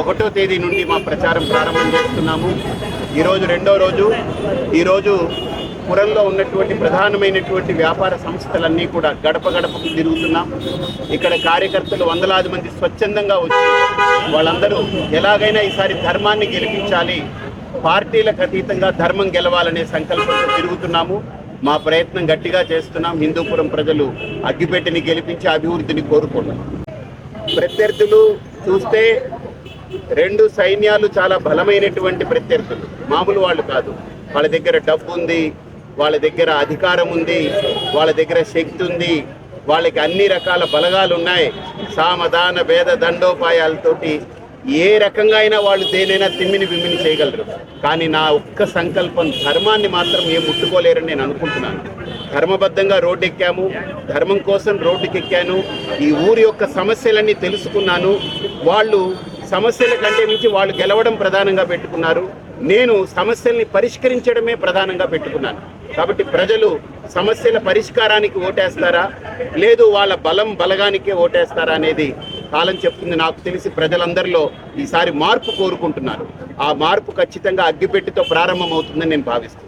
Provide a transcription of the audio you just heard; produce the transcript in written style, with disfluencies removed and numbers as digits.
1వ తేదీ నుండి మా ప్రచారం ప్రారంభం చేస్తున్నాము. ఈరోజు 2వ రోజు. ఈరోజు పురంలో ఉన్నటువంటి ప్రధానమైనటువంటి వ్యాపార సంస్థలన్నీ కూడా గడప గడపకు తిరుగుతున్నాం. ఇక్కడ కార్యకర్తలు వందలాది మంది స్వచ్ఛందంగా వచ్చి వాళ్ళందరూ ఎలాగైనా ఈసారి ధర్మాన్ని గెలిపించాలి, పార్టీలకు అతీతంగా ధర్మం గెలవాలనే సంకల్పంతో తిరుగుతున్నాము. మా ప్రయత్నం గట్టిగా చేస్తున్నాం. హిందూపురం ప్రజలు అగ్గిపెట్టిని గెలిపించి అభివృద్ధిని కోరుకున్నాం. ప్రత్యర్థులు చూస్తే 2 సైన్యాలు చాలా బలమైనటువంటి ప్రత్యర్థులు, మామూలు వాళ్ళు కాదు. వాళ్ళ దగ్గర డబ్బు ఉంది, వాళ్ళ దగ్గర అధికారం ఉంది, వాళ్ళ దగ్గర శక్తి ఉంది, వాళ్ళకి అన్ని రకాల బలగాలు ఉన్నాయి. సామధాన భేద దండోపాయాలతోటి ఏ రకంగా అయినా వాళ్ళు దేనైనా తిమ్మిని బిమ్మిని చేయగలరు. కానీ నా ఒక్క సంకల్పం ధర్మాన్ని మాత్రం ఏం ముట్టుకోలేరని నేను అనుకుంటున్నాను. ధర్మబద్ధంగా రోడ్డు ఎక్కాము, ధర్మం కోసం రోడ్డుకి ఎక్కాను. ఈ ఊరి యొక్క సమస్యలన్నీ తెలుసుకున్నాను. వాళ్ళు సమస్యల కంటే మించి వాళ్ళు గెలవడం ప్రధానంగా పెట్టుకున్నారు. నేను సమస్యల్ని పరిష్కరించడమే ప్రధానంగా పెట్టుకున్నాను. కాబట్టి ప్రజలు సమస్యల పరిష్కారానికి ఓటేస్తారా, లేదు వాళ్ళ బలగానికే ఓటేస్తారా అనేది కాలం చెప్తుంది. నాకు తెలిసి ప్రజలందరిలో ఈసారి మార్పు కోరుకుంటున్నారు. ఆ మార్పు ఖచ్చితంగా అగ్గిపెట్టితో ప్రారంభమవుతుందని నేను భావిస్తున్నాను.